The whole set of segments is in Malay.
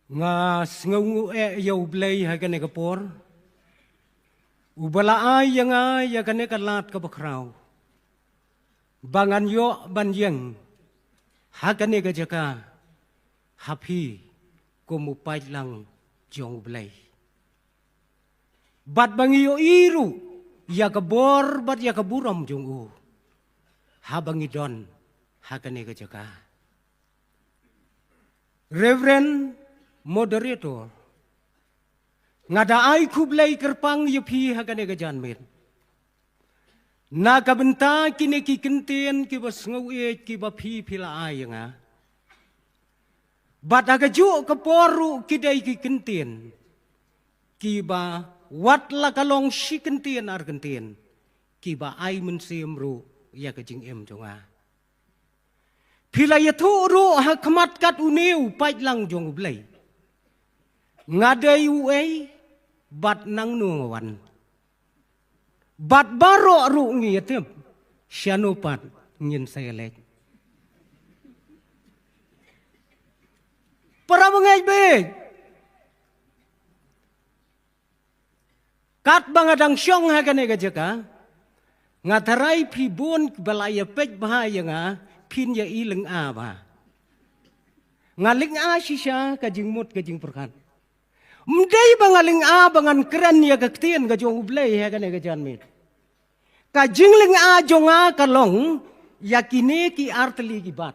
nga sngungu yaw blay hagan e kapor ubala ay nga yagan e kalat kabakraw bangan yo banyeng hagan e gajaka hapi kumupay lang jong blay bat bangiyo iru yakabor bat yakaburam jong u habang idon hagan e gajaka Reverend Moderator, ngada ay kublay kerpang yupi hagane gajanmin. Nakabenta kini kikintin kibas ngawit kibapi pila ay nga. Bat agaju kaporu kiday kikintin. Kiba watla kalong shikintin argentin. Kiba ay mensimru ya kajing jonga. Pila yatu ru hakamat kat uniu pait lang jong blay. Ngaday uay bat nang nungawan. Bat baro ru ngiyatip. Siyanupat ngin sayalek. Para mangay big. Kat bangadang siyong hagane gajaka. Ngataray pribun balaya pej bahaya nga. Pinya ilang ba. Ngaling siya kajing mut kajing perkat. Mday bangaling bangan keren ya kaktian kajong ublay ya kan gajan mit. Kajing ling jonga kalong yakini ki arteli ki bat.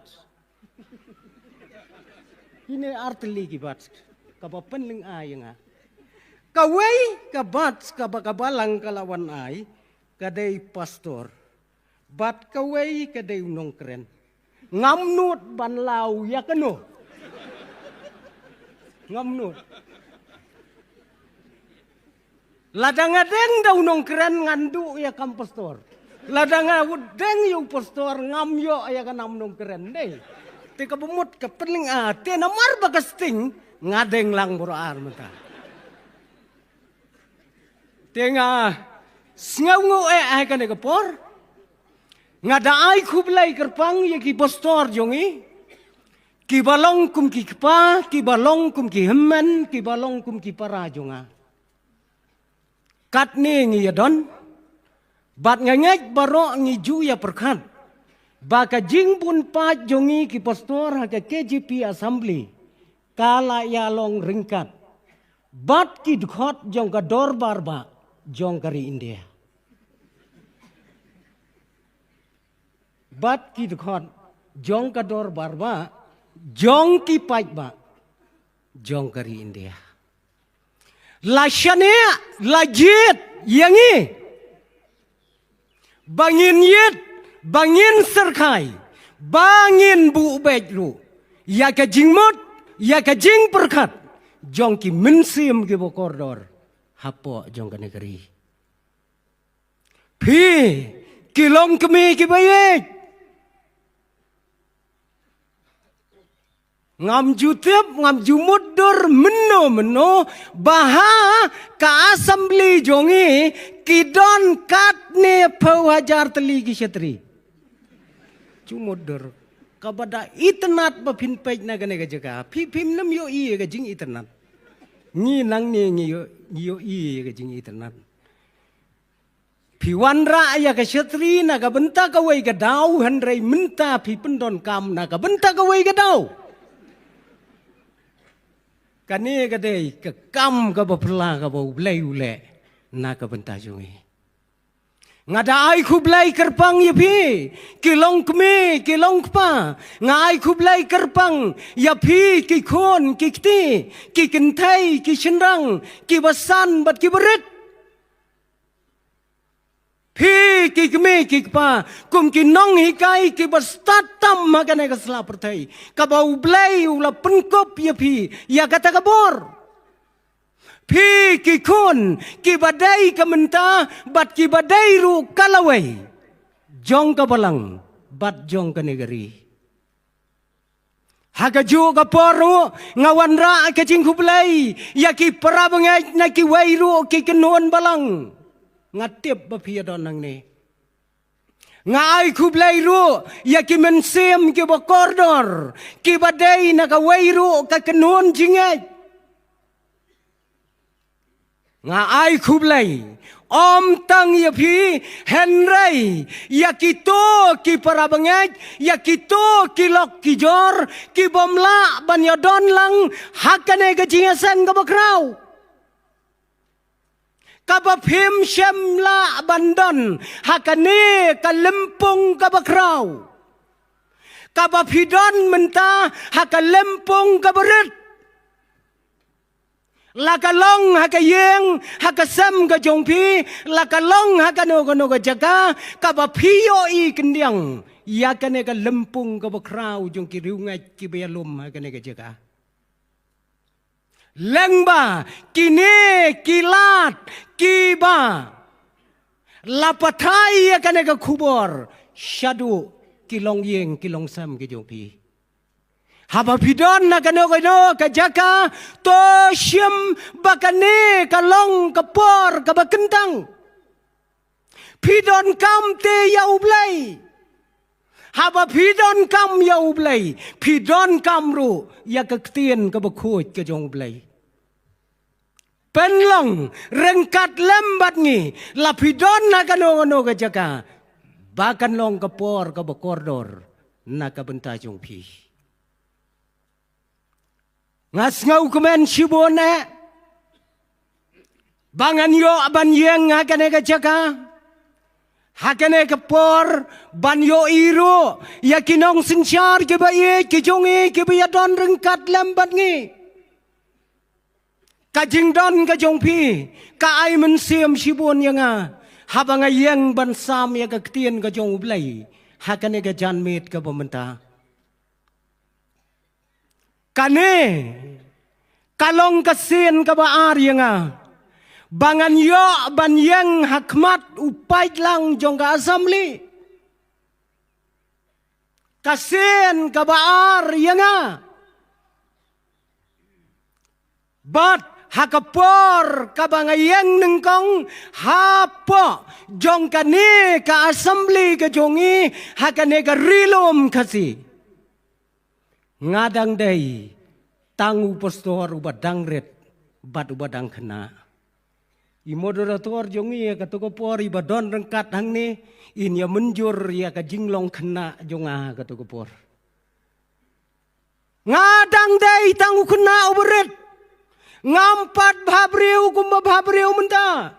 Kini arteli ki bat. Kapapen ling yang Kawai kabat kabakabalang kalawan ay kadai pastor. Bat kawai kadai unong keren. Ngamnut banlaw ya kano. Ngamnut. Ladang adeng daw nong keren ngandu ya kam pastor. Ladang adeng yung pastor ngamyo ya kan nong keren deh. Tika bumut ka peling te namar bagasting ngadeng lang buraar mata. Tenga sngawngu ay kan kapor. Ngada ay kublay kerpang ya ki pastor jongi. Ki balong kum ki kpa, ki balong kum ki hemmen, ki balong kum ki para jonga. Kat ni ngiyadon, bat ngangek baro ngiju ya perkat. Baka jing pun pat jongi ki pastor haka KGP Assembly. Kala yalong ringkat. Bat ki dukhot jong ka dor barba jong kari India. Bat ki dukhot jong ka dor barba jong ki pait ba jong kari India. Lasyane lajit yangi bangin yit bangin serkai bangin bu bejlu ya ka jingmut ya ka jing perkat jong ki mensim ki bokordor hapo jong ka negeri pi kilom kemi ki bayek ngam jutip ngam jumudur meno baha ka assembly jongi kidon katne pawajar teli ki syatri jumudur kabada itnat ba pin pej na gane ga jaga pim nam yo i ga jing itnat ni nang ni yo i ga jing itnat piwanra ya ka syatri na ga benta ka wai ga dau handrai menta pi pendon kam na ga benta ka wai ga dau kani kadai ke kam ka bapla ka bau blai ule na ka benta jungi ngada ai kublai kerpang yapi kilong kme kilong pa ngai kublai kerpang yapi ki kon ki kti ki kentai ki shendang ki basan bat ki berit pi ki kme ki pa kum ki nong hikai ki bastatam magane ka sla pertai ka bau blai ula penkop yapi ya kata kabor pi ki kun ki badai ka menta bat ki badai ru kalawai jong ka balang bat jong ka negeri hagaju ka poru ngawan ra ka jing kublai ya ki parabangai na ki wairu ki kenuan balang ngatip bapiadon nang ni ngai kublai ru ya ki mensim ki bokordor ki badai na ka wairu ka kenuan jingai nga ai khublai om tang ya phi henrei ya kito ki parabangai ya kito ki lok ki jor ki bomla ban ya don lang hakane ga jingasan ga bakrau kaba phim shamla bandon hakane ka lempung ka bakrau kaba phidon menta haka lempung ka berit lakalong haka yeng haka sam ka jongpi lakalong haka no ka jaga kaba phiyo I kendiang ya kane ka lempung ka bakrau jong ki riungai ki bayalum haka ne ka jaga lengba kine kilat kiba lapatai ya kane ka khubor shadu kilong yeng kilong sam ki jongpi haba pidon na kano ka jaka to syem bakane kalong kapor kabakentang pidon kam te ya ublai haba pidon kam ya ublai pidon kam ru ya kektien kabakhuj ka jong ublai penlong rengkat lembat ngi la pidon na kano ka jaka bakan long kapor kabakordor na kabenta jong pi ngas ngau kemen shibone bangan yo aban yeng hakane ka jaka hakane ka por ban yo iro yakinong sinchar ke baye ke jongi ke baya don rengkat lambat ngi ka jingdon ka jongpi ka ai men siam shibon yanga habanga yeng ban sam ya ka ktien ka jong blai hakane ka janmet ka pementa kane kalong kasin ka baar yanga bangan yo ban yang hakmat upait lang jong ka assembly kasin ka baar yanga bat hakapor ka bangayang nengkong hapo jong kane ka assembly ka jongi hakane ka rilom kasi ngadang day tangu pastor ubadang ret bat ubadang kena I moderator jongi ya katuko por ibadon rengkat hang ni in ya menjur ya ka jinglong kena jonga katuko por ngadang day tangu kena uberet ngampat babriu kumba babriu menta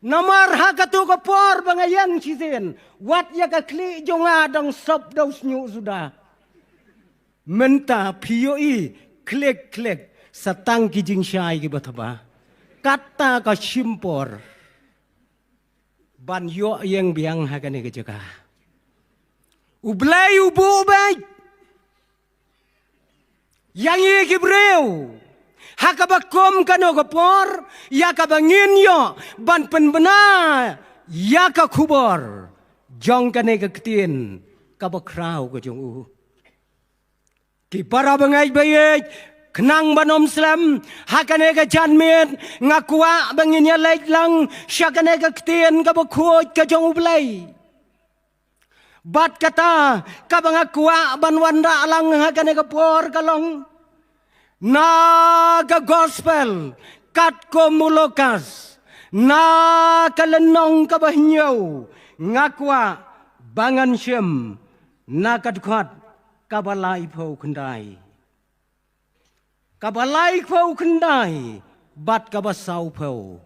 namar ha katuko por bangayan chisen wat ya ka kli jonga dang sop daus nyu sudah menta POE klik satang kijing syai ki bataba kata ka simpor ban yo yang biang hakane ke jaga ublai ubu baik yang ye ki breu hakabakom kano kapor ya kabangin yo ban penbena ya ka khubor jong kane ke ketin kabakrau ke jong u ki para bangai bayek kenang banom slam hakane ka janmet ngakwa banginya laik lang syakane ka ktien ka bakhoj ka jong ublai bat kata ka bangakwa banwanda lang hakane ka por kalong na ka gospel kat ko mulokas na kalenong ka bahnyaw ngakwa bangan syem na kadkhat kabalai phau kendai bat kabasau phau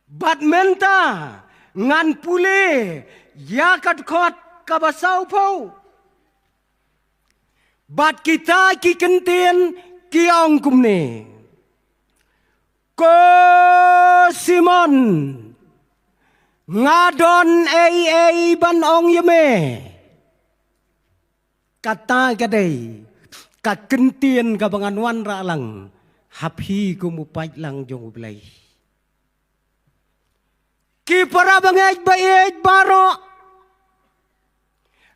bat menta ngan pule ya kadkhot kabasau phau bat kita ki kentien ki ong kumne ko Simon ngadon ai ban ong yeme kata kadai ka kentien ka banganwan ra lang hapi kumupait lang jong ublay ki para bangay baik baro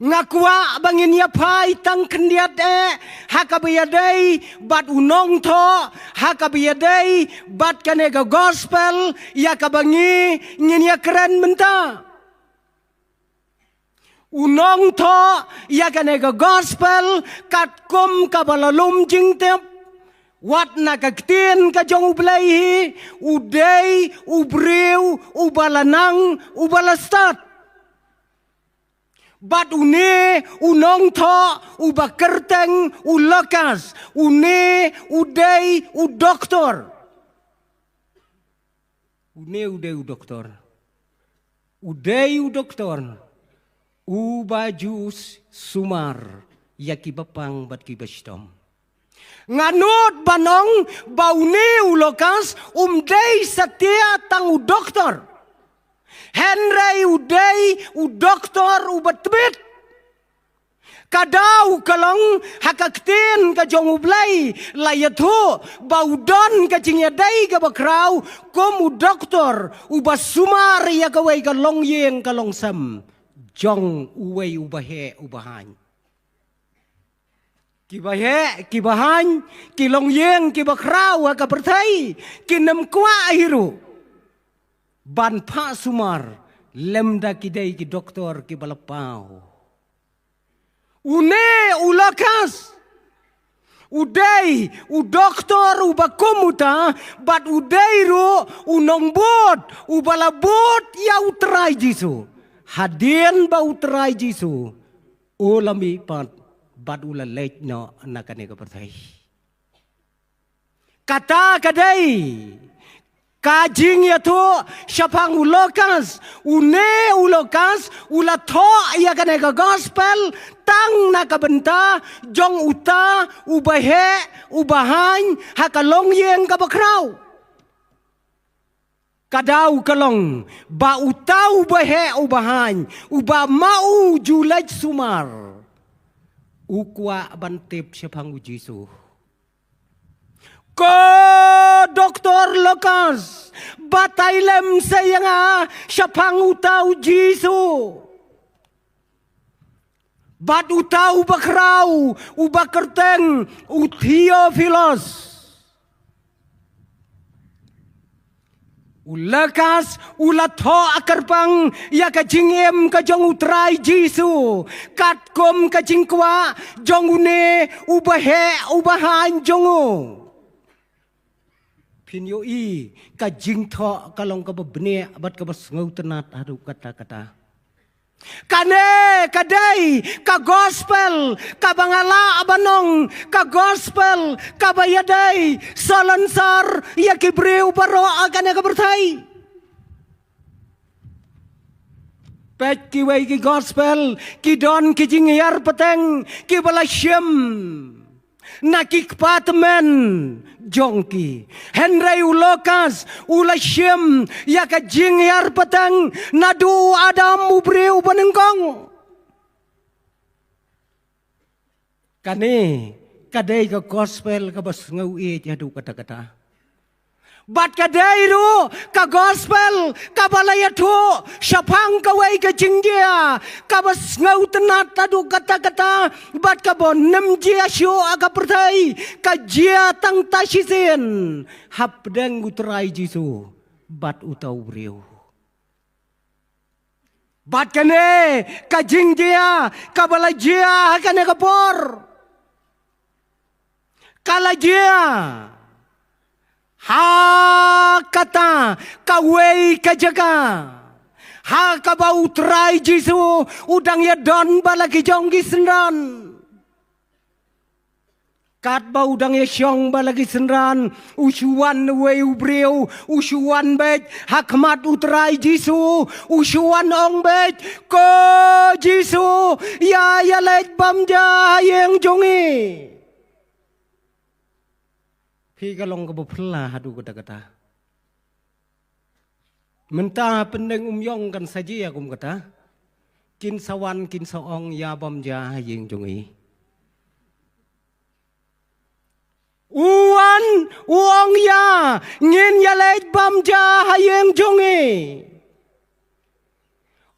ngakwa bangin ya pai tang kendiat hakabiyadai bat unong to hakabiyadai bat kanega gospel ya kabangi ngin ya keren menta unong to ya kanega gospel katkum kabalalum jingtep Wat na kagtin ka jong ublay uday, ubriw, ubalanang, ubalastat. Bat une, unong to, ubakerteng, ulakas, une, uday, udoktor. Une, uday, udoktor. Uday, udoktor. Ubajus sumar, yakibapang bat kibastom. Nganut banong baune ulokas umday satia tang udoktor. Henry uday udoktor ubatbit. Kadau kalong hakaktin ka jong ublay layatho baudon ka jingyadai ka bakraw kum udoktor ubasumar ya kaway kalong yeng kalong sam jong uway ubahe ubahan. Kibahe, kibahan, kilongyeng, kibakraw, kapertay, kinamkwa ahiru. Ban pa sumar, lemda kiday ki doktor kibalapaw. Une ulakas. Uday, udoktor, ubakumuta, bat uday ro, unongbot, ubalabot, ya utray jisu. Hadien ba utray jisu. Ulami pat. Bat ula late no nakane ka pertai. Kata kadai kajing ya tu syapang ulokas une ulokas ula tho ya kane ka gospel tang nakabenta jong uta ubahe ubahan hakalong yeng ka bakraw. Kadau kalong ba uta ubahe ubahan uba mau julaj sumar. Ukwa bantip syapang ujisu. Ko doktor lokas batailem sayanga syapang utau jisu. Bat utau bakrau ubakerteng Theophilus. Ulakas ulatho akarpang ya kajingem kajong utray jisu katkom kajingkwa jongune ubahe ubahan jongo pinyo i kajingtho kalong kababne abat kabasngaw tenat adu kata-kata kane kadai ka gospel ka bangala abanong ka gospel ka bayadai salansar ya kibreu baro agane ka bertai pet ki wai ki gospel ki don ki jingyar peteng ki balasyem nakik patmen jongki Henry ulokas ulasyem ya ka jingyar peteng nadu adam ubreu banengkong kane kadai ka gospel ka basngau e jadu kata-kata bat kadai ru ka gospel ka balayatho syapang kawai ka jinggia ka basngau tenat adu kata-kata bat ka bonem jia syo aga pertai ka jia tang tasisen hapdeng utrai jisu bat utau breu bat kane ka jinggia ka balajia kane ka por kalajia ha kata kawei kajaga ha kabau trai jisu udang ya don balagi jonggi sendan kat bau udang ya syong balagi sendan usuan wei ubreu usuan bet hakmat utrai jisu usuan ong bet ko jisu ya let bamja yang jongi Pi kalong kabupla hadu kata-kata. Mentah pendeng umyong kan saja ya kum kata. Kin sawan kin saong ya bamja yeng jongi. Uwan uong ya ngin ya leit bamja hayeng jongi.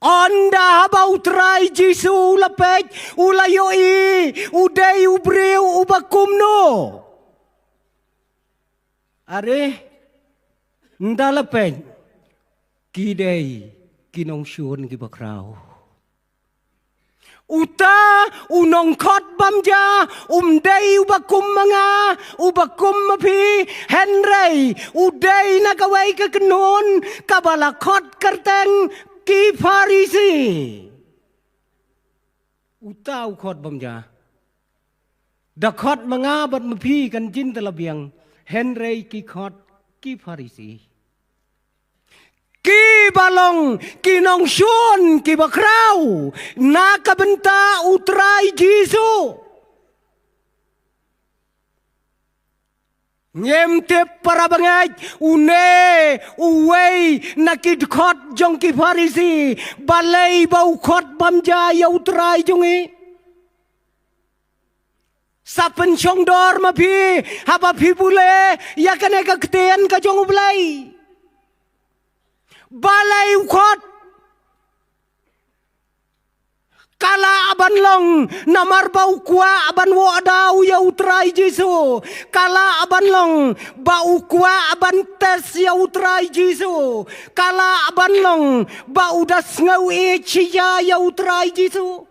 Onda bau trai jisu lapet ulayoi udai ubreu ubakumno. Are ndalapen kidei kinong syun ki bakraw Uta unong kot bamja day ubakum mga ubakum mapi Henry uday nakaway ka kanon kabalakot karteng ki Farisi. Uta ukot bamja dakot mga bat mapi kan jin talabiang Henry ki kot ki Farisi. Ki balong kinong syun ki bakraw nakabenta utray Jisu. Nyemtep para bangay uway nakidkot jong ki Farisi balay baukot bamjaya utray jongi. Sa pensyong dor mapi haba pibule yakane kaktian ka jong ublay. Balay ukot kala aban long namar bau kwa aban wo daw ya utray Jisu. Kala aban long bau kwa aban tes ya utray Jisu. Kala aban long bau das ngau echiya ya utray Jisu.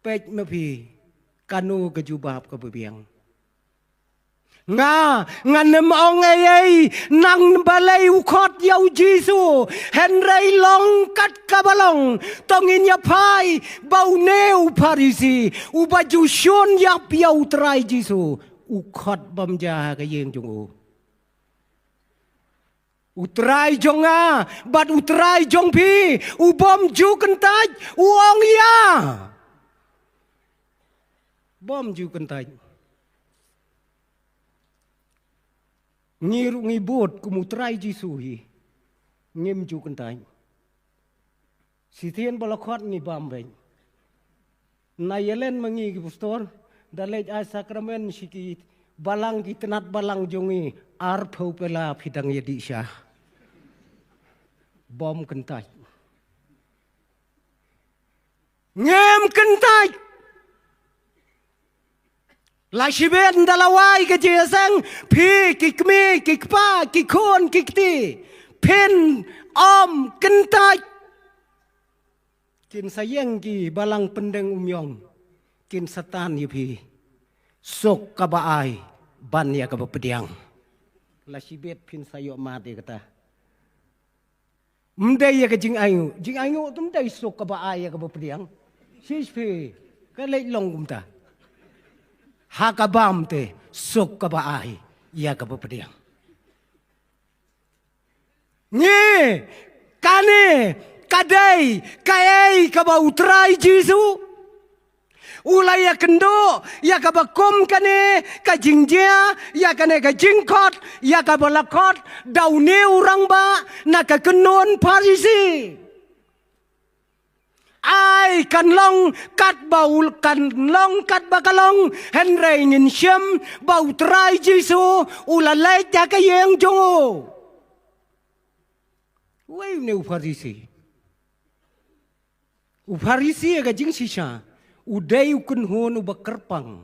Pej mapi kanu kejubab kebebiang. Nga nemong ay nang balay ukot yaw Jisu Henry long kat kabalong tongin yapay bauneu Farisi ubajusyon yap yaw tray Jisu ukot bamja kayeng jong utray jong bat utray jong pi ubom ju kentaj uong ya bom ju kentaj. Ngiru ngibut kumutray Jisuhi ngim ju kentay sitien balakot ni bambeng nayelen mangi ki pastor dalej ay sakramen siki balang ki tenat balang jongi arpau pela pidang yedi syah bom kentay ngim kentay. Lasibet dalaway kajesang pi kikmi kikpa kikon kikti pen om kentay kin sayang ki balang pendeng umyong kin satan yupi sok kabaay ban ya kabapediang lasibet pin sayo mati kata mday ya jing ayu tumday sok kabaay ya kabapediang sispi kalay long kumta hakabam te sok kabaay ya kabapediang. Nye kane kadai kayai kabautray Jisu ulay ya kendo ya kabakom kane kajingjia ya kane kajingkot ya kabalakot daune urang ba nakakenon Farisi. Ai kan long kat baul kan long kat bakalong Henry ngin syem bau tray Jisu ulalay ja kayeng jongo. Wai ne Farisi. Farisi aga jing sisa uday ukun hon ubakerpang.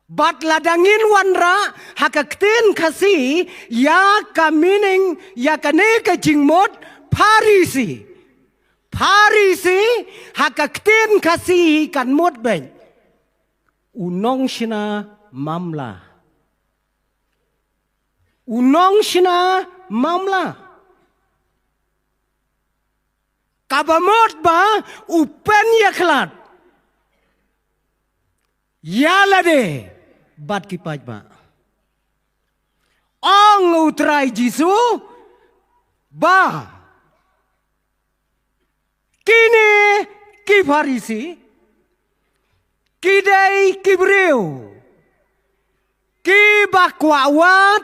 Bat ladangin wanra hakaktin kasi ya kamining ya kane ka jingmot Farisi. Farisi hakaktin kasi kan mot ben unong sina mamla kabamot ba upen yaklat yalade bat kipaj ba ong utray Jisu ba kini ki Farisi kidai kibriu ki bakwawat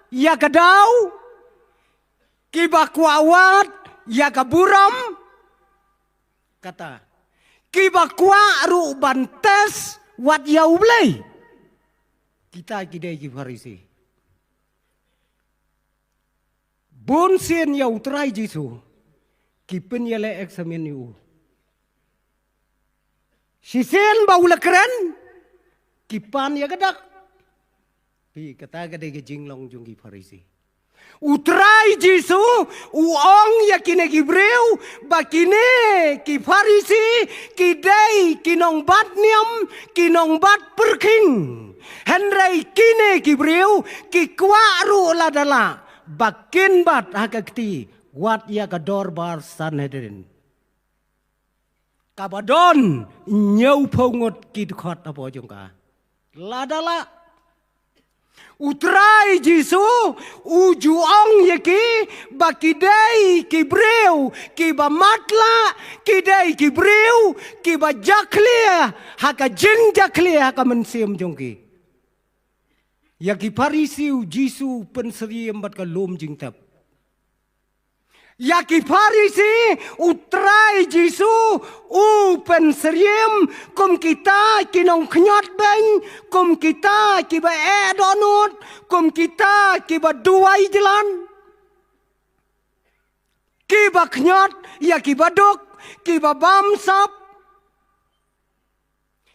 ya kadau ki bakwawat ya kaburam kata ki bakwa ru bantes wat yaublay kita kidai ki Farisi bon sen yau tray Jisu kipen yale eksamen yu. Sisen baula keren kipan ya gadak. Pi kata gade ke jinglong jungki Farisi. Utrai Jisu uong ya kine Gibreu bakine ki Farisi ki dei kinong bat niam kinong bat perking Henry kine Gibreu ki kwaru ladala bakin bat hakakti wat ya kador bar Sanhedrin kabadon nyau pongot ki khot apa jongka ladala Utrai Jisu ujuong yaki bakidei kibreu kiba matla kidei kibreu kiba jaklia haka jeng jaklia haka mensiam jongki yaki Farisiu Jisu penseriam bat kalom jing tap Yaki Farisi utrai Jisu penseriam kum kita kinong knyot beng kum kita kiba donut kum kita kiba duai jalan kiba knyot ya kiba duk kiba bamsap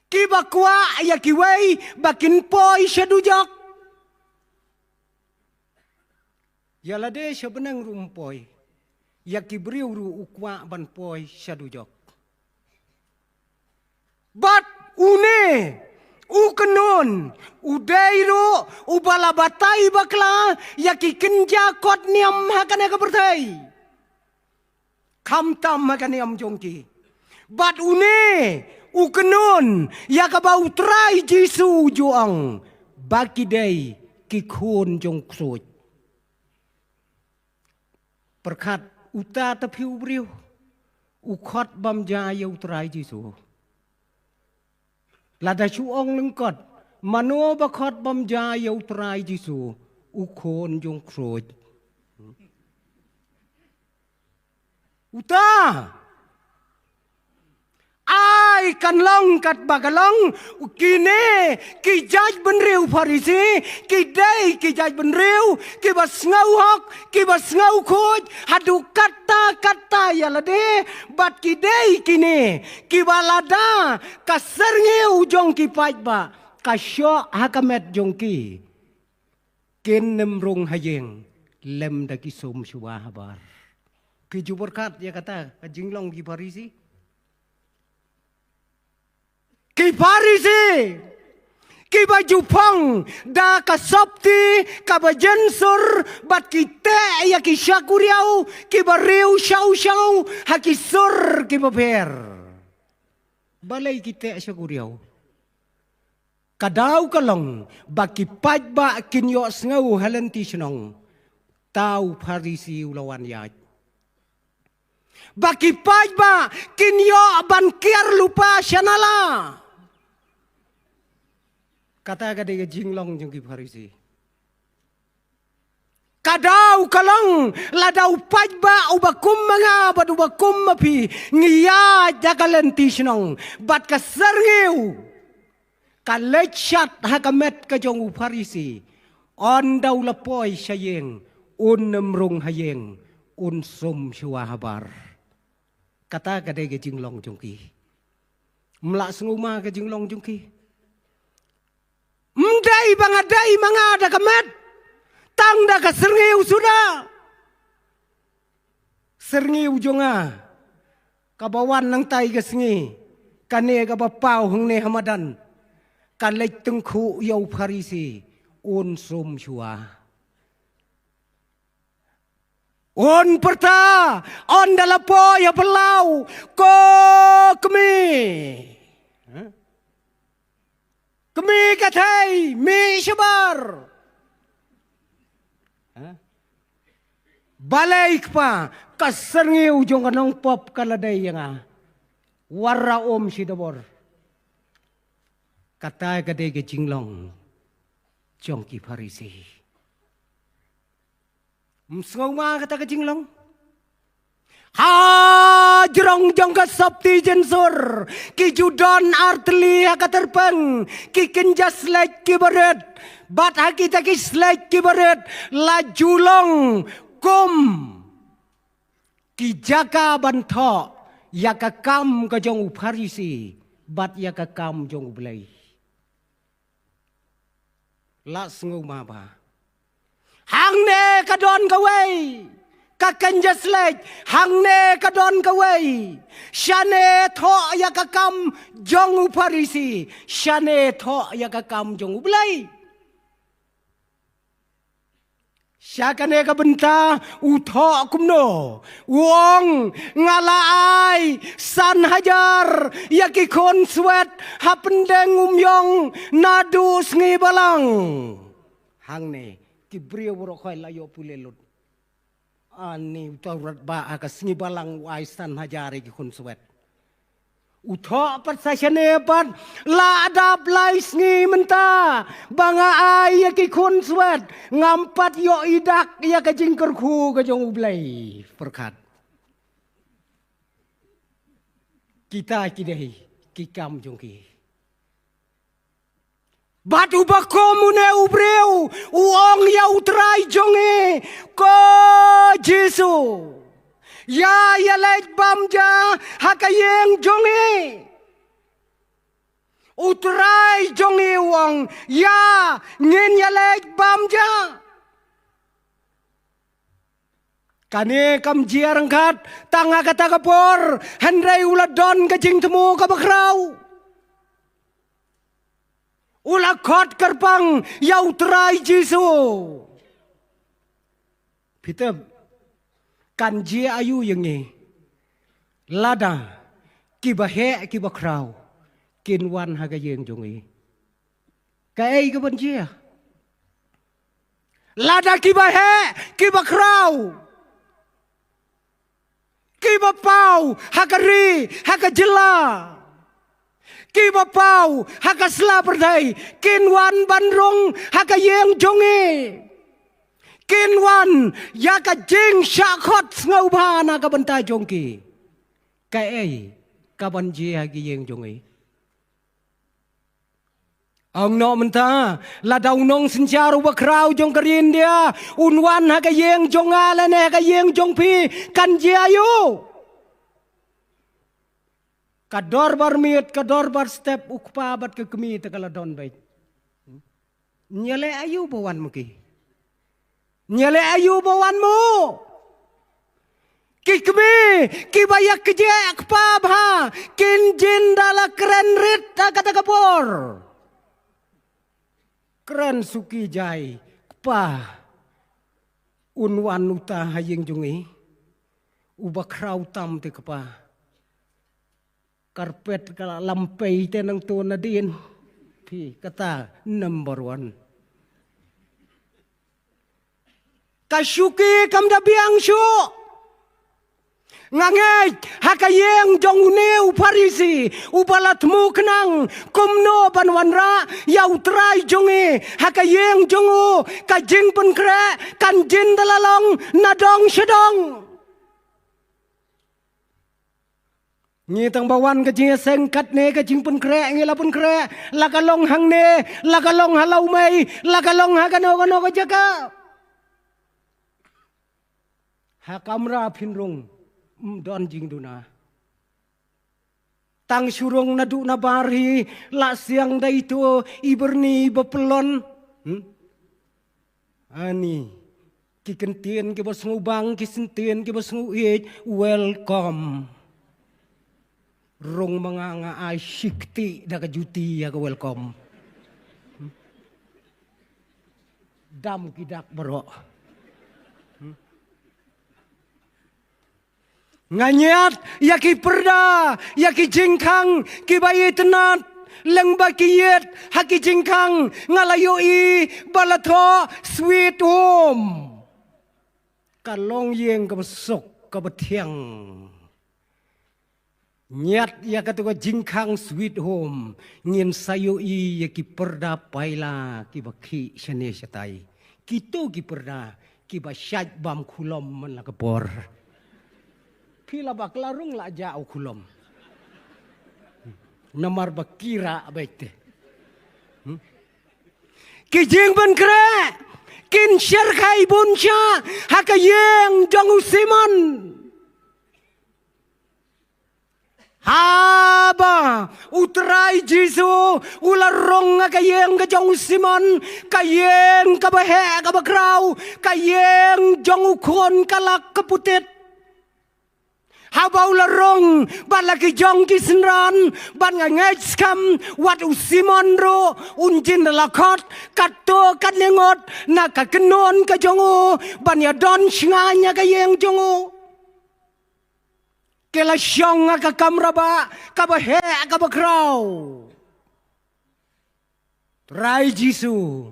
kiba kwa ya kiwei bakin poi syadujak yalade sebenang rumpoi Yaki beriu ru ukwa ban poi syadujok. Bat une ukenun udairu ubalabatai bakla yaki kenja kot niam hakane kapertai. Kamtam hakane am jongki. Bat une ukenun yakabau trai Jisu juang baki dei kikun jong soj. Perkat uta tapiu beriu ukot bam jaya utrai Jisu lada chuong lengkot mano bakot bam jaya utrai Jisu ukon jong kroj uta ai kan long kat bagalong kine ki jaj benriu Farisi ki dei ki jaj benriu ki bas ngau hok ki bas ngau khoj hadu kata ya lade bat ki dei kine ki balada kaserngiu jong ki pajba kasyo hakamet jong ki ken nemrong hayeng lem daki som suwa habar ki juborkat ya kata jinglong ki Farisi Ki Farisi, ki baju pang, da kasopti, ka bajensur, bat kita ya ki syakuriau, ki bariu syau, haki sur ki baper. Balai kita syakuriau. Kadau kalong, baki pajba kinyo ngau halenti senong, tau Farisi ulawan yaj. Baki pajba kinyo bankiar lupa syanala. Kata kadang jinglong jengki Farisi. Kadau kalong ladau pajba ubakum mga bat ubakum mapi ngiya jakalenti senong bat kaserngeu kalechat hakamet kajong Farisi on daw lapoy sayeng nemrong hayeng sum syua habar. Kata kadang jinglong jengki. Melak senguma ke jinglong jengki. Mdai bangadai mangada kamet tangda ka serngeu sudah serngeu jonga kabawan nang tai ka sengi kane ka bapau hengne hamadan kalek tengku yau Farisi sum syua perta dalapo ya pelau ko kemi Kemi katai, mi syabar. Balik pa, kaserngeu jong kanong pop kaladay nga. Warra si dabor. Katay kaday ka jinglong, jong ki Farisi. Msungaw nga kata ka jinglong. Ha jerong jong ka sabti jensur ki judon artli hakaterpeng ki kenjas lek ki baret bat hakita ki slek ki baret la julong kum ki jaka banto yaka kam ka jong Farisi bat yaka kam jong belai la sngu ma ba hang ne kadon kawai kakan jaslek hang ne kadon kawai shane tho ya kakam jong uparisi shane tho ya kakam jong ublai syakane ka benta utho kumno wong ngalaai san hajar yaki kon swet hapendeng umyong nadus ngi balang hang ne kibriyo bro khoi layo pulelut ani utawrat ba akas ngi balang wai san hajar yaki kon swet utho persasane pat la adab lais ngi menta banga ai yaki kon swet ngampat yo idak ya ka jingker khu ka jong ublai perkat kita kidai kikam jongki batu bakomune ubreu uong ya utrai jonge ko Jesu ya lek bamja hakayeng jonge utrai jonge wong ya ngin ya lek bamja kane kam jiarang kat tanga kata kapor handrai uladon kajing temu kabakrau ula khot kerpang ya utrai Jesu Peter kan je ayu yang ni lada kibahe kibakrau kinwan haga yeng jongi kai ka ban je lada kibahe kibakrau kibapau hakari hakajela kibapau hakasla perdai kinwan bandrong hakayeng jongi kinwan ya ka jing syakot ngau bana ka benta jongki kai ka ban je hagi yeng jongi ang no menta la dau nong sinjaru bakrau jong kerin dia unwan haga yeng jonga la ne haga yeng jongpi kan je ayu kador bar miet kador bar step ukpa bat ke kemi tekala don baik nyale ayu bawan muki nyale ayu bawanmu kikmi kibayak kejek pabha kin jin dala keren rit kata kapor keren suki jai pa unwan uta hayeng jungi ubakrau tam te kapa karpet kala lampai tenang tu nadin pi kata number 1 kasyuki kam da biang syu ngangej hakayeng jong neu parisi ubalatmu kenang kumno banwanra ya utrai jonge hakayeng jongu kajing penkre kanjin dalalong nadong sedong Ngi tang bawan kajing sengkat ne kajing penkre ngi lapun kre lakalong hang ne lakalong halau mai lakalong hakano kano kajaka hakamra pinrung don jing duna tang surung nadu nabari la siang da itu iberni bepelon ani kikentien ke bos ngubang kisentien ke bos nguit welcome rong manganga ai shikti da kajuti ya ke welcome dam kidak bro nganyat yaki perda yaki jingkang kibayi tenat leng bakiyet haki jingkang ngalayoi balatho sweet home kalong yeng kabesok kabetiang nyat ya katuka jingkang sweet home ngin sayoi yaki perda paila kibaki shane shatai kito ki perda kibasyaj bam kulom man lakapor pila baklarung la jauh kulom namar bakira baik te kijing ben kre kin syer kai buncha hakayeng jong simon Haba utrai Jisu ularong kayeng ka jong Simon kayeng ka bahe ka bakraw kayeng jong ukon kalak kaputit haba ularong balaki jong kisnran ban ngaj skam wat Simon ro unjin lakot kato katlengot na kakenon ka jongo ban ya don shnganya kayeng jongo kela syong ka kamraba ka bahe ka bakraw trai Jisu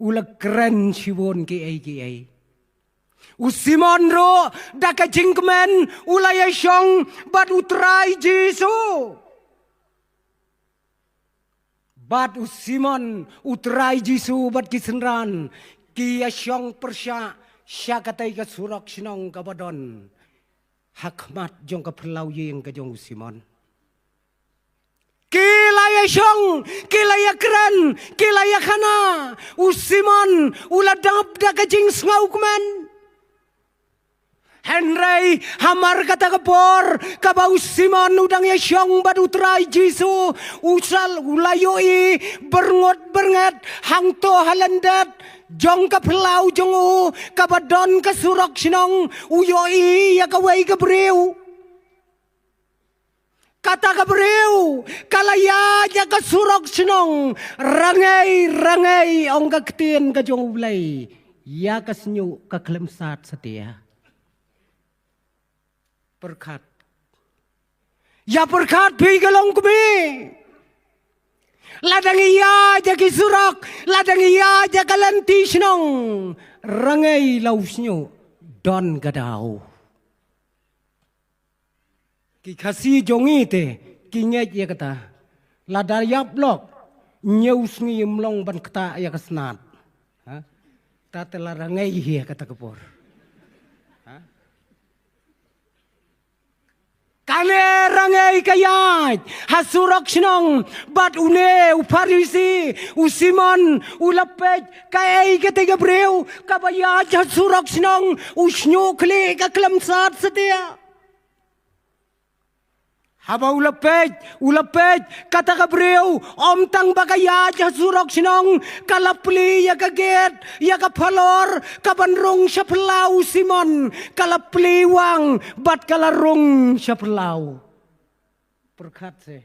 ulag keren siwon ki ai Usimon ro da ka jingkmen ulaya syong bat utrai Jisu bat Usimon utrai Jisu bat kisenran ki syong persya syakatai ka surak sinong ka badon hakmat jong ka perlau yeng ka jong Simon kilaya syong kilaya keren kilaya kana Usimon uladap da ka jing ngau kemen Henry hamar kata kapor kabau Simon udang ya syong badu trai Jisu usal ulayoi berngot bernget hangto halendat jong ka pelau jongu kabadon ka surok sinong uyoi ya kawai ka breu kata ka breu kalaya ya ka surok sinong rangai ong ka ketien ka jong ulay ya ka senyu ka klemsat setia berkat ya berkat bigalong kami ladang iya jagi surak ladang iya jagalanti sinong rangai lausnyo don gadau ki kasi jongi te ki ngej ya kata ladar yap lok nyeus ngim long ban kata ya kasnat ha ta telah rangai ya kata kepor kane rangai kayat hasurok sinong bat une uparisi usimon ulapet kay ketiga breu kabayat hasurok sinong usnyo kli kaklamsat setia haba ulapet kata ka breu om tang bagayat hasurok sinong kalapli ya kaget ya kapalor kabanrong siya pelau Simon kalapli wang bat kalarong siya pelau berkat se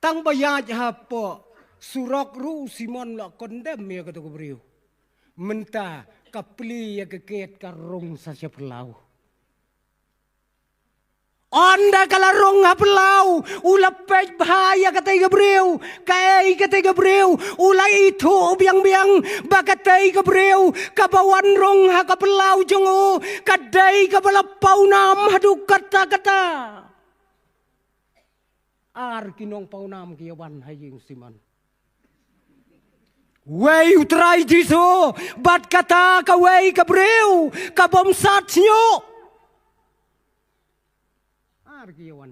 tang bayat hapo surok ru Simon la kondem ya kata ka breu menta kapli ya kaget karong sa siya pelau Onda kalarong hapelau ulapet bahaya katay Gabriel kay katay Gabriel ulay ito biang bakatai Gabriel kabawan rong hakapelau jongo kaday kabalapaw nam haduk kata ar kinong paunam kiyawan haying Simon way utray Jisu bat kata kaway Gabriel kabomsat nyo Argiawan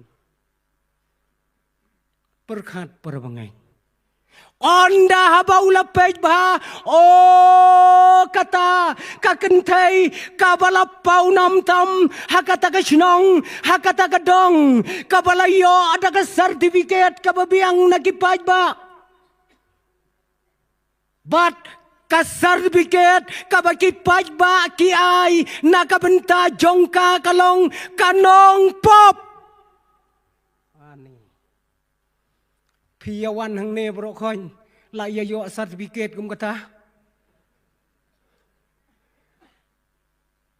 berkat perbangai onda haba ulapet bah oh kata kakentai kabalapau nam tam hakata ka sinong hakata ka dong kabalayo ada ka sertifikat kababiang nagipaj ba but kasertifikat kabakipaj ba ki ay nakabenta jongka kalong kanong pop Piyawan hang ne bro koin la ya yo sertifikat kum kata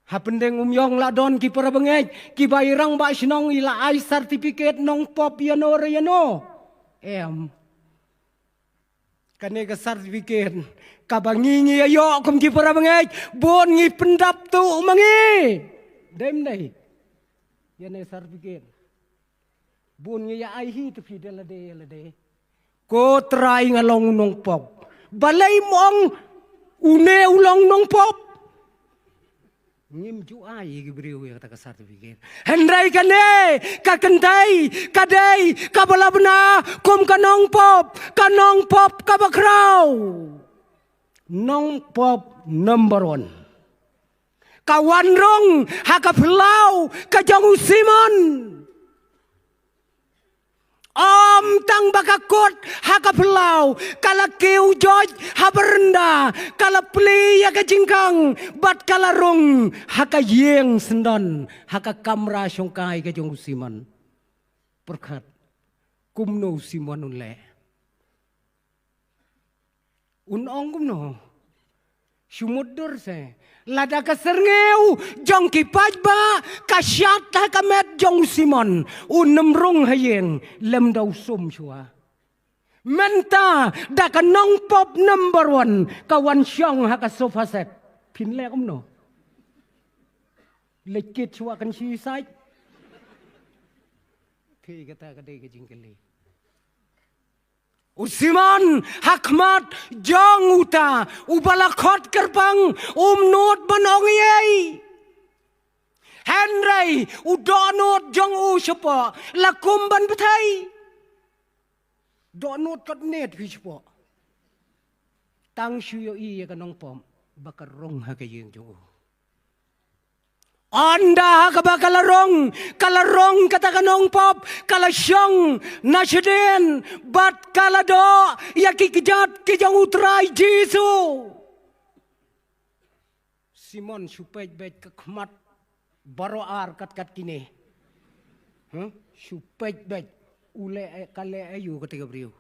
hapendeng yong la don ki para bengej ki bairang ba sinong ila ai sertifikat nong pop yano em kane ka sertifikat kabangingi ayo kum ki para bengej bon ngi pendap tu mangi dem dai yane sertifikat bon ngi ya ai hi tu fi de ko try ngalong nong pop balay mong une ulong nong pop ngim ju ai gibriu ya kata sertifikat hendrai kane kakendai kadai kabalabna kum kanong pop kabakraw nong pop number 1 kawan rong hakapelau kajong Simon utang bakakot hakapelau kala keu joj haberenda kala pli ya kajingkang bat kala rong haka yeng sendon haka kamra syongkai ke jong Simon perkat kumno Simon unle unong kumno sumudur se lada kaserneu jong kipaj ba kasyat hakamet jong Simon unemrung hayeng lem dau sum chua menta da kanong pop number 1 kawan syong haka sofa set pin le kumno lekit chua kan si sai thi kata kadai ke jingkeli Simon hakmat jong uta ubalakot kerbang not banong yei Henry udonot jong u sapa lakum ban betai donot kot net hi sapa tang shuyo i ka nong pom bakarong ha ka yeng jong Anda kabakalarong, kalarong katakanong pop, kalasyong, nasyadin, bat kalado, yakikijat kijang utray Jesu. Simon supay bet kakmat, baroar kat kini. Supay bet, ule kale ayu ketika beriu.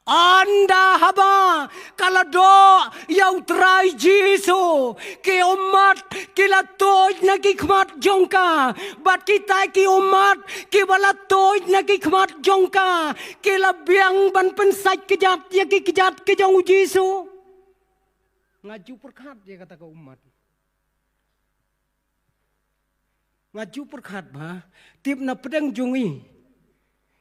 Anda haba kalado yaw try Jesu ki umat kilatoj nagikmat jongka bat kita ki umat ki balatoj nagikmat jongka kilabiang ban pensaj kejat ya ki kejat ke jong Jesu ngaju perkat dia kata ke umat ngaju perkat ba tip na pedang jongi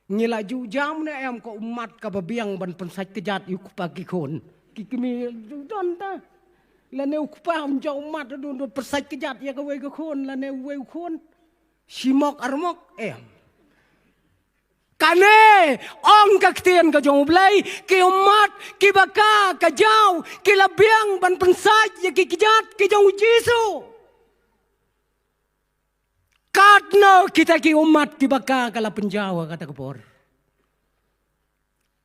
Ngilaju jam na em ko umat ka babiang ban pensaj kejat yu pagi kon kikimi don ta la ne ukpa am ja umat don pensaj kejat ya ka we ka kon la ne we kon simok armok em kane ong ka ktien ka jong blai ki umat ki baka ka jaw ki labiang ban pensaj ya ki kejat ki jong Jesu Katno kita ki umat ki baka kala penjawa kata kepor.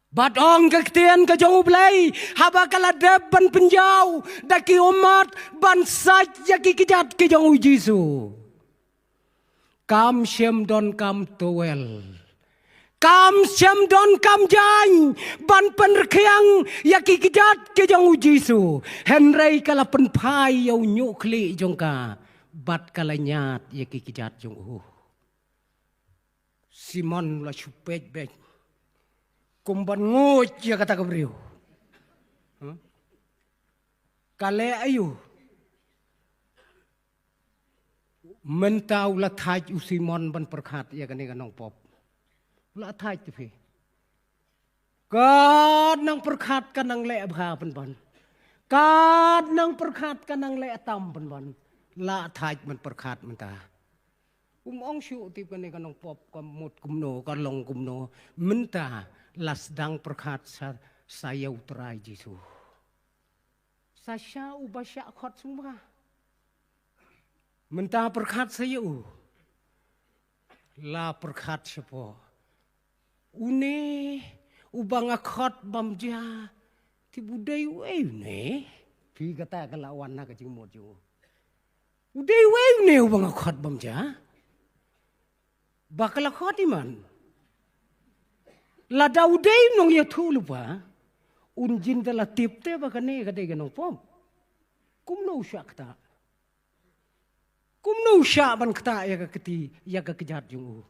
Badong kektian ke jauh belai haba kala depan penjau daki umat bansaj ya ki kijat ki jauh Jesu. Kam syem don kam towel. Kam syem don kam jany ban penrekiang ya ki kijat ki jauh Jesu. Henry kala penpai yau nyukli jongka. Bat kalanyat ya kikijat jong Simon la chupet bet kumban ngot ya kata kabriu kale ayu mentau la thaj u Simon ban perkhat ya kane kanong pop la thaj te kad nang perkhat kanang le bha ban kad nang perkhat kanang le tam ban la thaj man perkhat man ta ong shu tip kane kanong pop kamut kumno kalong kumno menta lasdang perkhat saya utrai Jesu sasya ubasya khot semua menta perkhat saya la perkhat sepo une ubang khot bamja ti budai we ne pi kata kalawan na ka jingmo jo Uday wey ne ubang khot bamja bakal khot iman la da uday nong ya thulu ba unjin da la tipte ba kane ka de ganong pom kumno shakta kumno sha ban kta ya ka kiti ya ka kejat jung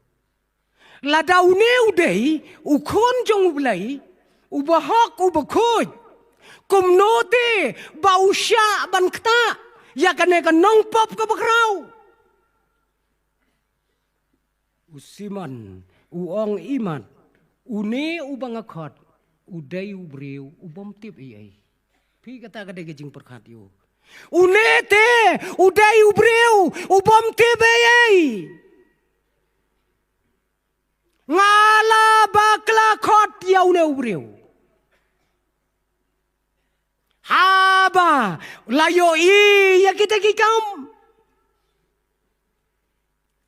la da une uday u khon jong blai u ba hak u ba khoj kumno te ba u sha ban kta ya kane ka nong pop ka bakrau Simon uong iman une ubang akot uday ubriu ubom tip iyay pi kata ka de jing perkhat yo une te uday ubriu ubom tip iyay ngala bakla khot yaw ne ubriu Haba layo i ya kita kikam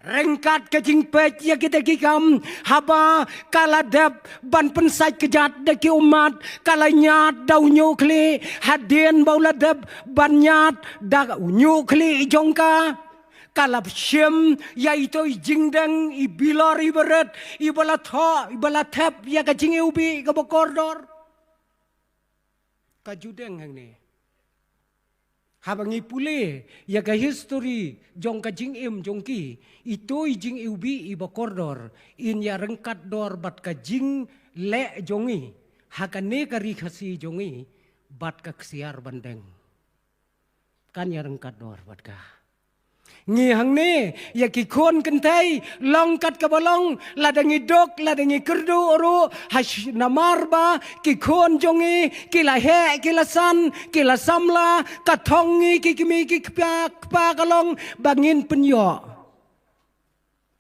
Rengkat ke jing pet ya kita kikam haba kala dap ban pensai kejat daki umat kala nyat dau nyukli hadien baula dap ban nyat dak nyukli jongka kalap shem ya itu jingdang i bilor i beret i bala tho i bala thap ya ka jing ubi ka bokordor ka judeng hang ni habangi pule ya ka history jong ka jing im jongki itu jing ubi i bokordor in ya rengkat dor bat ka jing le jongi hakane ka ri khasi jongi bat ka ksiar bandeng kan ya rengkat dor bat ka ngi hang ne ya ki khon kan thai long kat ka balong ladangi dok ladangi kerdu oru hash namar ba ki khon jongi ki la he ki la san ki la samla ka thongi ki kimi ki pa kalong bangin penyo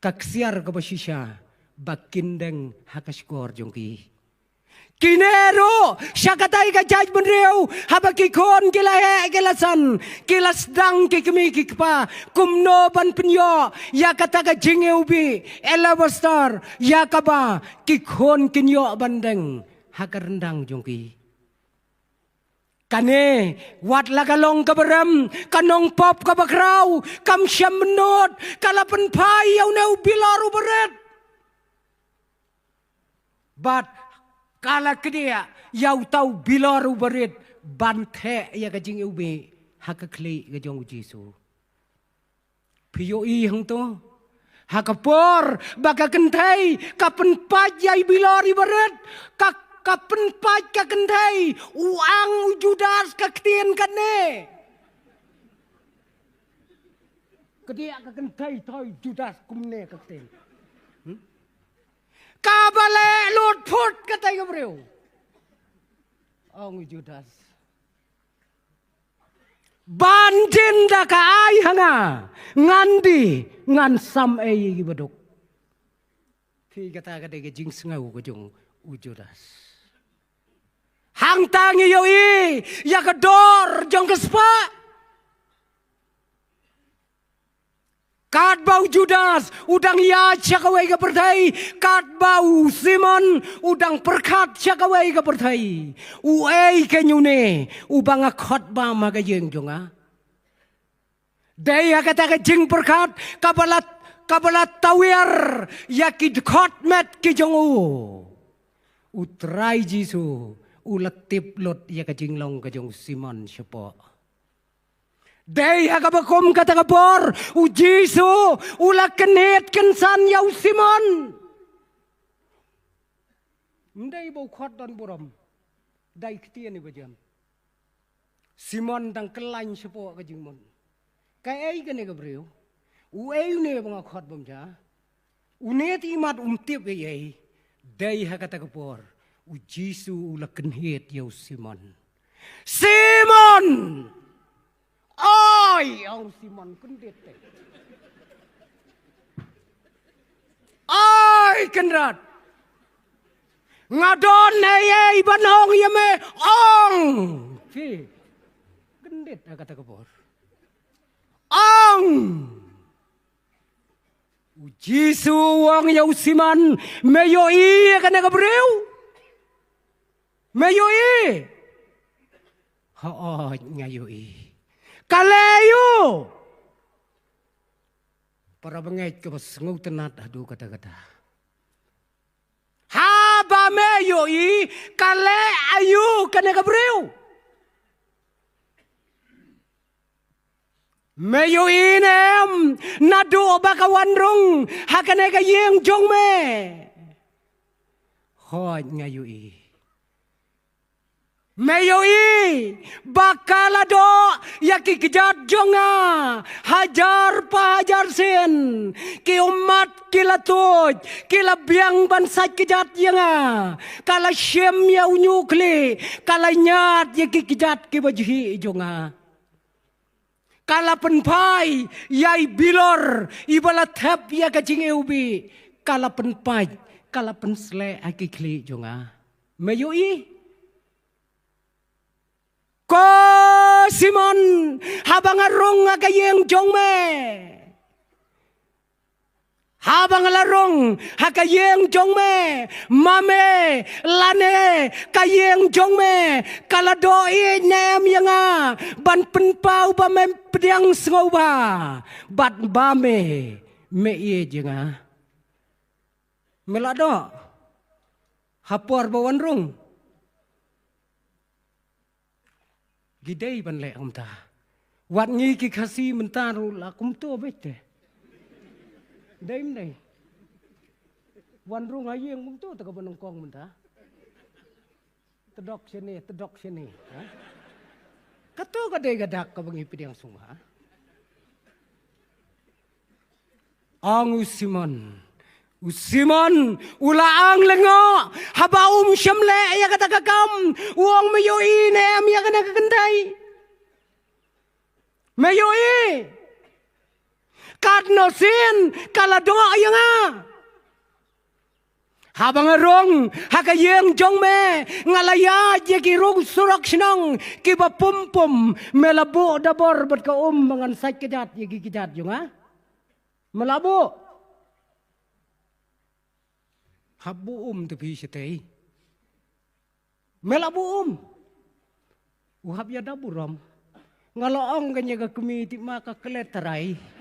kaksiar ka basisha bakindeng hakaskor jongki kinero syakatai ka jaj benreu habaki kon kilahe kilasan kilasdang kikmi kikpa kumno ban penyo ya kata ka jingeubi elabastar ya kaba kikon kinyo bandeng hakarendang jongki kane wat lagalong kabaram kanong pop kabakraw kam syam menot kalapan pai yaw na ubilaru beret but kala kedia yau tau bilaru berit banthe ya kajing ube hakakli gajong Jisu piyo i hang to hakapor baka kentai kapen pajai bilari berit kapen paj ka kentai uang Judas ka ketien kane kedia ka kentai toy Judas kumne ka ketien kabale lut put katay kabreu ang Judas banjin da ka ay hanga ngandi ngan sam ay gibadok ti kata katay ka jing sengaw ko jong Judas hang tangi yo i ya ka dor jong kespa kat bau Judas udang ya cakawai ka pertai kat bau Simon udang perkat cakawai ka pertai uai kenyune ubang khot ba ma ka yeng jonga daya kata ka jing perkat kabalat tawir yakid khot met ki jongu utrai Jisu ulatip lot ya ka jing long ka jong Simon sepo Dei hagabakom kata kapor u Jisu ula kenet kensan yau Simon. Ndai bau khot don buram. Dai ketian ni bajan. Simon dang kelain sepo ka jingmon. Kai ai kene ka breu. U ai ne bang khot bom ja. U net imat tip ai. Dai hakata kapor u Jisu ula kenet yau Simon. Simon! Ay, ang Simon kendit. Ay, kendrat. Ngadon ay banong yame ong. Si, kendit kata kapor. Ong. Jisu wang yau Simon meyo i kana kabreu. Meyo i. Ha ngayo i. Kalayo para bangait ka basngaw tenat adu kata-kata haba meyo i kale ayu kana kabreu meyo inem nadu bakawan rung hakane ka yeng jong me hoj ngayu i Mayoi bakalado yaki kejat jonga hajar pahajar sen ki umat kila toj kila biang bansat kejat yanga kala syem ya unyukli kala nyat yaki kejat ki bajhi jonga kala penpai yai bilor ibala thap ya kacing ubi kala penpai kala pensle aki kli jonga mayoi Ko Simon habang arong agayeng jong me Habang larong hakayeng jong me mame lane kayeng jong me kaladoi nem yanga ban penpau ba mem pediang sengoba bat bame me ye jenga melado hapor bawan rong gidei ban le om ta wat ngi ki khasi mentaru la kum to bete Daim dai. Wan rung ayeng mung tu tak banong kong menta. Tedok sini. Kato kadai gadak ka bangi pidang sunga. Ang Usimon ulaang lengo habaum syamle ya kata kakam uang meyoi nem ya kena kekendai. Meyoi Kadno sin kala doa yanga habang rong hakayeng jong me ngalaya jeki rong surak sinang kiba pum melabu dabor bat ka mangan sai kejat yeki kejat yanga melabu habu tepi setei melabu uhab ya daburam ngaloong kanya ka kumiti maka keleterai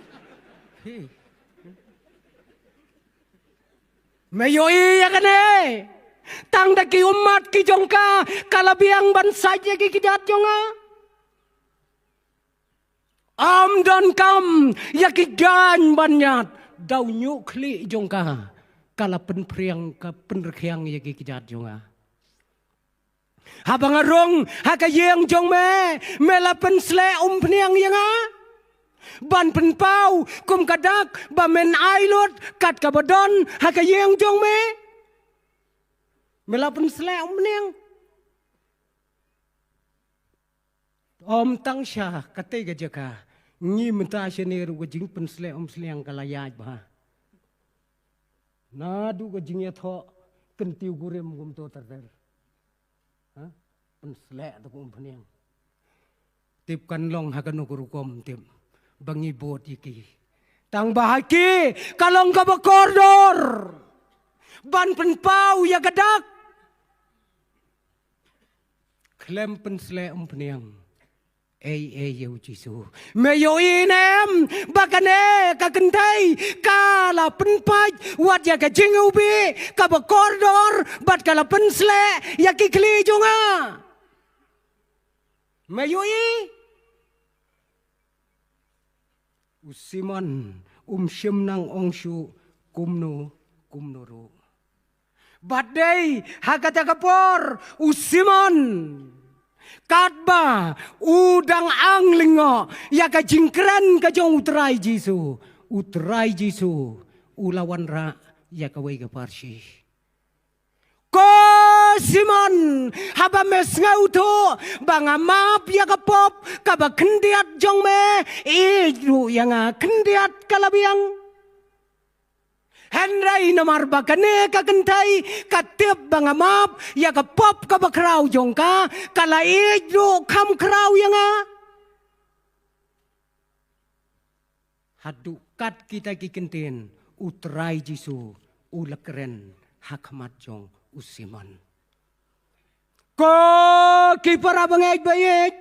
Mayoi ya kene tang daki umat ki jongka kalabiang bansa je ki kijat jonga am don kam ya ki gan banyat dau nyu kli jongka kala penpriang ka penrekyang ya ki kijat jonga habang arong hakayeng jong me mela pensle pniang yanga ban penpau kum kadak bamen ailot kat kabadon hakayeng jong me melapen sele meneng om tang sha kate gajaka ngi menta shenir wajing pensle seleang kalayaj ba na du gajing ya tho kentiu gurem gum to terder ha pensle to kum meneng tip kan long hakan gurukom tip bangi bot iki tang bahaki kalong ka bakordor ban penpau ya gadak klem pensle peniang yau jisu meyo inem bakane ka kentai kala penpaj wat ya ka jingubi ka bakordor bat kala pensle ya kikli jonga meyo Usiman syemnang ongshu kumnuru. Badai hakata kapor usiman katba udang anglingo ya ka jingkran ka jong utrai Jisu ulawan ra ya ka wei ka parsi. Ko Simon haba mes ngauto banga map ya kapop kaba kendiat jong me idu yang kendiat kalabiang Henry nomar bakane ka kentai katip banga map ya kapop kaba krau jong ka kala idu kam krau yang hadukat kita kikentin utrai Jisu ulakren hakmat jong Usiman. Ko kipara bangay bayik.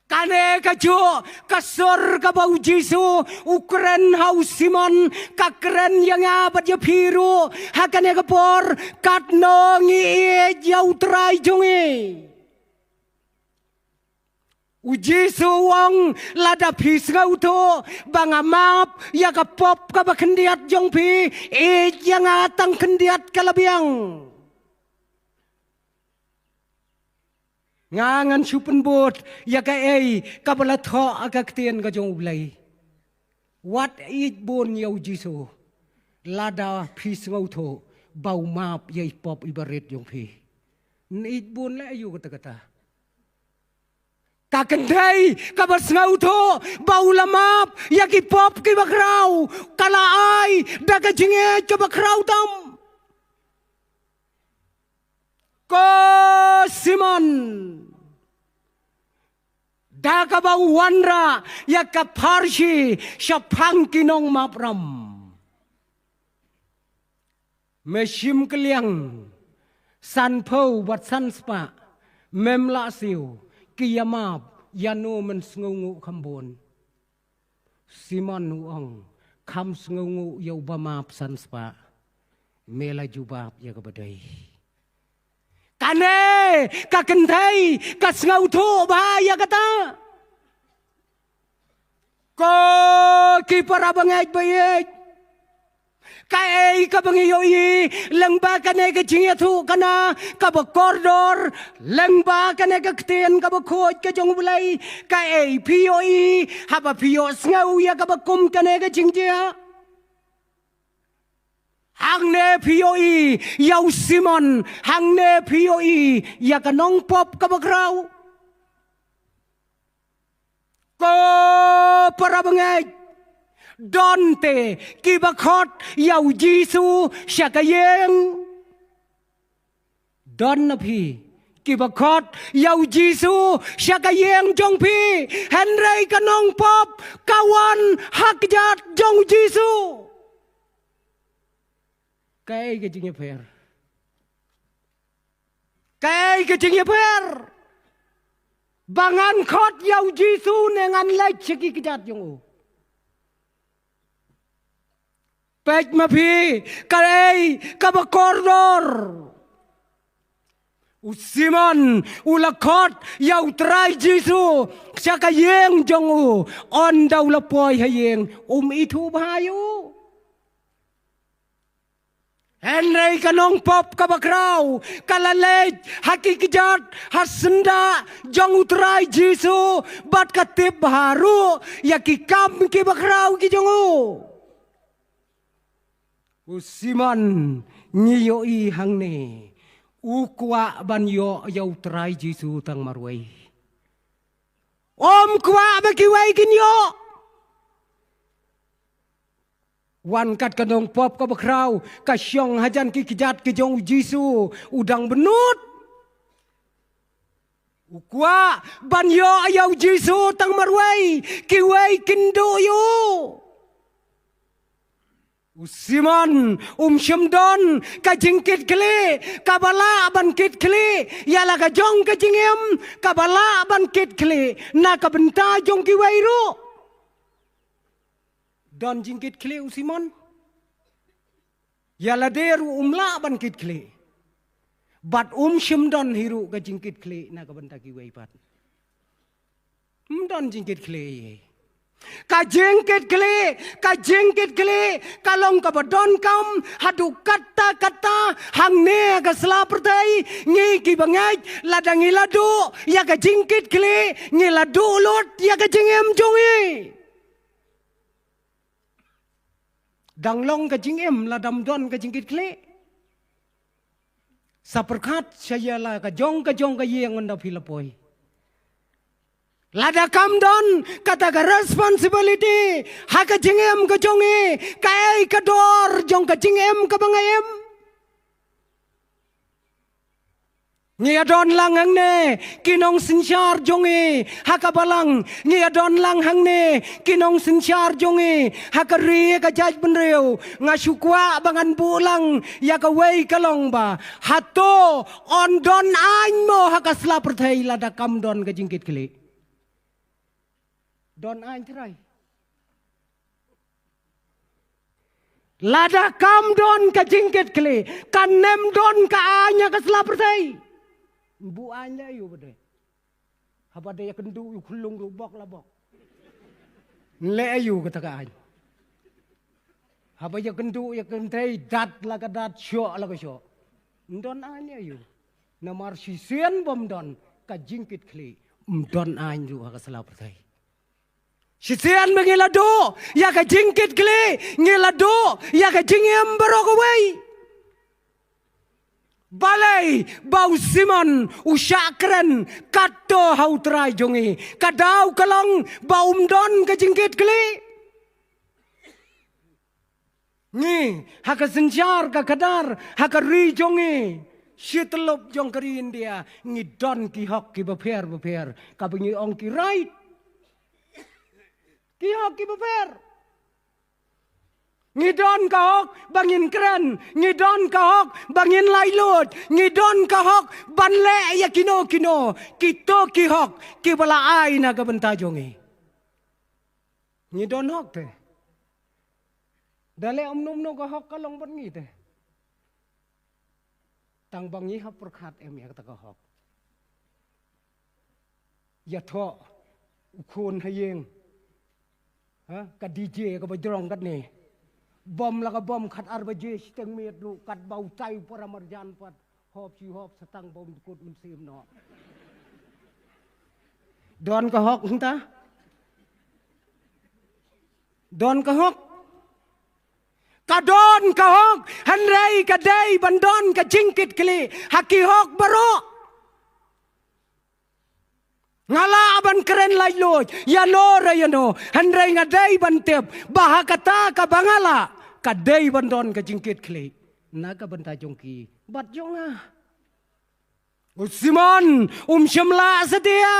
Kane kajo kasor ka bau Jisu ukren ha Usiman kakren yang abat ya piru hakane kapor katno ngi jau trai jongi. Ujisu wong lada pis ngauto banga map ya kapop ka bakendiat jong pi yang atang kendiat kalabiang ngangan supen bot ya ka kabala tho agak tien ka jong ulai wat bon ya Ujisu lada pis ngauto bau map ya pop ibaret jong pi bon la ayu kata kakendai kabas ngauto bau lamap ya ki pop ki bakrau kala ai daga jinge ke bakrau tam ko Simon Daga ba wanra ya kaparshi syapang kinong mapram. Mesim keliang san po wat san spa memla siu kiyamap yanu men sngungu kambon. Simon uang kam sngungu yau bamap san spa mela jubab ya kabadai. Kane ka kentai ka snau tho bahaya kata. Ko ki para bangaj bayaj. Kai ka bangiyoi lengba kane ka jingya thu kana ka ba koridor lengba kane ka kten ka ba khoj ka jong bulai kai poi haba pio snau ya ka ba kum kane ka jingja. Hang ne POE yau Simon hang ne POE ya ka nong pop ka bagrau ko para bangay donte ki bakhot yau Jisu sya ka yeng don na phi ki bakhot yau Jisu sya ka yeng jong phi henry ka nong pop kawan hak jat jong Jisu. Cái chính phèr, cái chính phèr, bangan khot yau Jisu nengan lai chiki kijat yung pej mapi cái kabakordor Simon ulakot yau trai Jisu saka yeng jong on daw lapoy hayeng itu bahayu. Henry kanong pop kabakraw kalalej hakikijat hasenda jong utray Jisu bat katip baharu yakikam kibakraw kijongu Simon niyo i hangne ukwa banyo yaw tray Jisu tang marway om kwa bakiway kinyo wan kat kanong pop ka bakraw kasyong hajan ki kijat ki jong Jisu udang benut ukwa banyo ayaw Jisu tang marway kiway kindo yo Simon syemdon ka jingkit kli kabala ban kit kli yala ka jong ka jingem kabala ban kit kli na ka benta jong kiway ro don jingkit kli Simon yala deru umla ban kit kli bat syemdon hiru ka jingkit kli na ka benta kiway pat don jingkit kli ka jingkit kli kalong ka badon kam hadu kata hang ne ka slapertai ngi ki bangaj ladang iladu ya ka jingkit kli ngi ladu lot ya ka jingem jongi danglong ka jingem ladam don ka jingkit kli saperkat saya la ka jong ka yeng onda pilapoi lada kam don kata ka responsibility haka jingem ka jongi kai ka dor jong ka jingem ka bangayem ngia don lang hang ne kinong sinchar jongi haka balang ngia don lang hang ne kinong sinchar jongi haka ri ka jaj benreu ngasukwa bangan bulang ya ka wei kalong ba hato on don ain mo haka slaperthai lada kam don ka jingkit kli don ain trai lada kam don ka jingkit kli kanem don ka anya ka slaperthai bu ain le yu bade haba de yakendu yu khulung ru bok la bok le yu ka ta ain haba yakendu yakentei dat la ka dat syo la ka syo don ain le yu namar si sien bom don ka jingkit kli don ain ru ka slaperthai Sisian mengilado, ya ka jingkit kli, ngilado, ya ka jingem barokaway. Balay, bau Simon, usyakren, kato hautrai jongi, kadau kalong, baum don ka jingkit kli. Ni, haka senjar ka kadar, haka ri jongi, Shitelop jong kari India ngidon ki hok ki beper kabingi ong ki right ki hok ki beper ngidon ka hok bangin keren ngidon ka hok bangin lailot ngidon ka hok banle ya kino kito ki hok ki bala ai na ka benta jongi ngidon hok te dale om no ka hok kalong ban ngi te tang bang yi hap perkat em ya ta ka hok ya tho ukun hayeng ha ka DJ ka bajrong kat ni bom la ka bom khat arba je steng met lu kat bau tai para marjan pat hop chi hop satang bom kut mun sim no don ka hok hung ta don ka hok ka don ka hok han rei ka dei ban don ka jingkit kli haki hok baro ngala ban keren lai lo ya no re ya no han rei nga dei ban tep bahakata ka bangala ka dei ban don ka jingkit kli na ka banta jongki bat jonga Usimon semla setia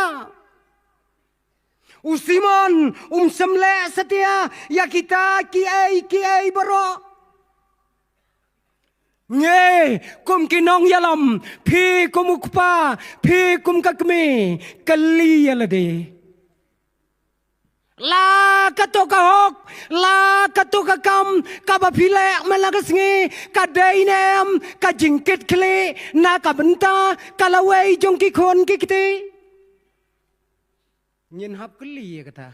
Usimon semle setia ya kita kiai baro Nge kum kinong yalam phi kum ukpa phi kum kakme kali yalade la katoka hok la katoka kam kaba phile malagasngi kadainem ka jingkit kle na ka benta kalawai jongki khon ki kite nyin hap kali kata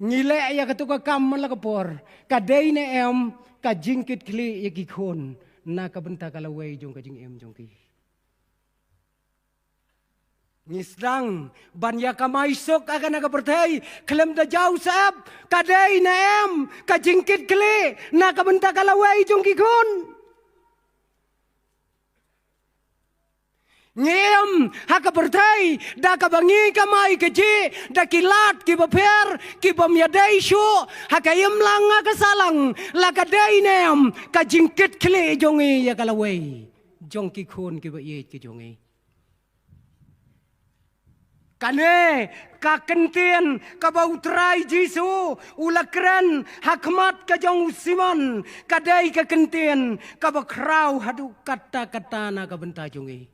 ngile ya katoka kam malagapor kadainem ka jingkit kli yaki khon na ka benta kalawai jong ka jing em jong ki nisdang ban ya ka maisok akan ka pertai klem da jau sap ka dei na em ka jingkit kli na ka benta kalawai jong ki khon ngem haka pertai da ka bangi ka mai ke ji da kilat ki baper ki bam ya dei shu haka yem lang ka salang la ka dei nem ka jingkit kle jongi ya kalawai jong ki khon ki ba ye ki jongi kane ka kentien ka bau trai jisu ulakren hakmat ka jong usiman ka dei ka kentien ka ba krau hadu kata na ka benta jongi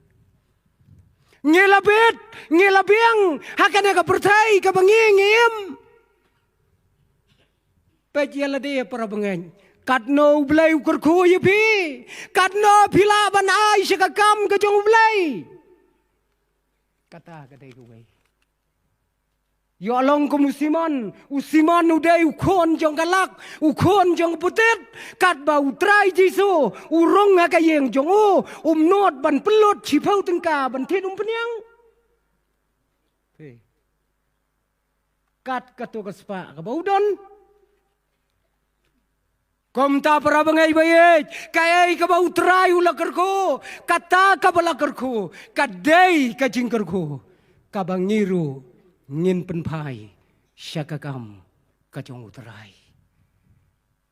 ngilabiang hakana ka pertai ka bangingim pejela dia para bengen katno blai ukur khu yipi katno phila ban ai shaka kam ka jong blai kata ka dei kuai yo long ko usiman udai ukhon jong galak ukhon jong putet kat ba utrai jisu urong ka yeng jong not ban pelot chipau tengka ban thit peniang kat kato kaspa ka baudon kom ta para bangai baye kai ka ba utrai ulakar ko kata ka balakar ko kadai ka jingkar ko ka bangiru ngin penpai syakakam kacong utrai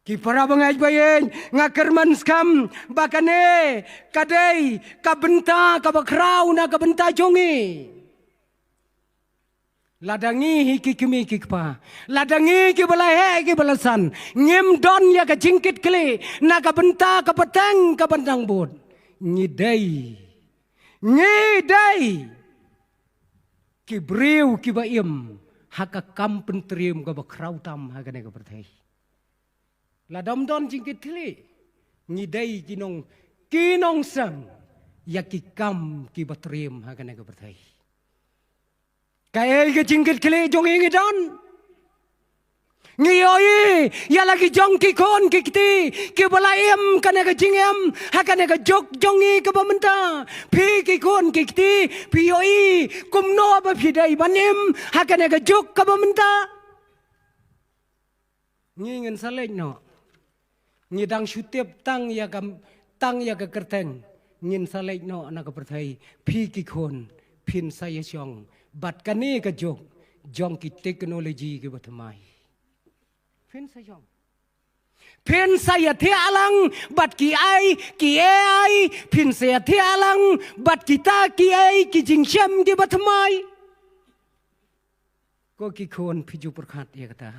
ki para bangai bayen ngakerman skam bakane kadai kabenta kabakrau na kabenta jongi ladangi hiki kimi kikpa ladangi ki balahe ki balasan ngim don ya ka jingkit kle na kabenta kapatang kabantang bud ngidai ki breu ki baim haka kam pentrium ka bakrau tam haka ne ka perthai la dam don jingkit kli ngidai kinong sang ya ki kam ki batrium haka ne ka perthai kai ka jingkit kli jong ingi don ngiyoi ya lagi jong ki kon ki kiti ki balaim kana ka jingem hakane ka jok jongi ka bamenta phi ki kon ki kiti phi yoi kumno ba phi dai banim hakane ka jok ka bamenta ngingen saleng no ngidang syutip tang ya ka kerteng ngin saleng no na ka perthai phi ki kon phin saya jong bat kane ka jok jong ki teknologi ki bathmai phin sa jong Pin saya tialang bat ki ai pin saya tialang bat kita ki ai ki jingsem ki batmai ko ki kon phiju perkhat ya kata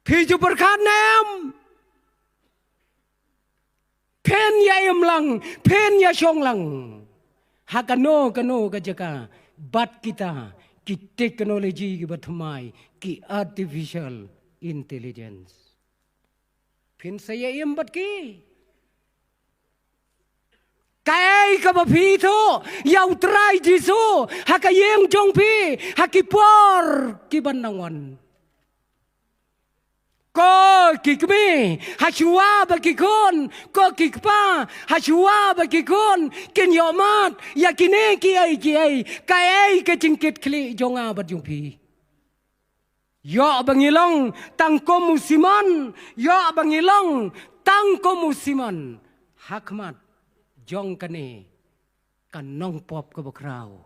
phiju perkhat nam pen ya lang pen ya lang hakano kano ka jaka bat kita ki teknologi ki batmai ki artificial intelligence Pin saya imbat ki. Kay ka ba pito? Yaw try jisu. Hakayeng jong pi. Hakipor. Kibanangan. Ko kikmi. Hasua ba kikon. Ko kikpa. Hasua ba kikon. Kinyomat. Yakine ki ay. Kay ka jingkit kli jong abat jong pi. Ya bangilong tangko musiman, ya bangilong tangko musiman. Hakmat jong kane kanong pop ke bakrau.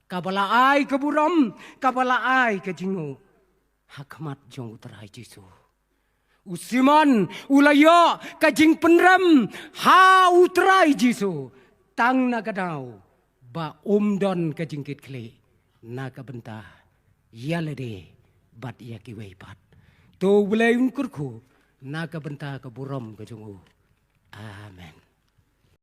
Kabala ai ke buram, kabala ai ke jingu. Hakmat jong uterai jisu. Usiman ulayo ka jing penram ha uterai jisu. Tang nagadau ba umdon ka jingkit kle naga bentah. Yalade bat ia ki wei pat to bulai un kurku naga benta ka buram ka jungu amen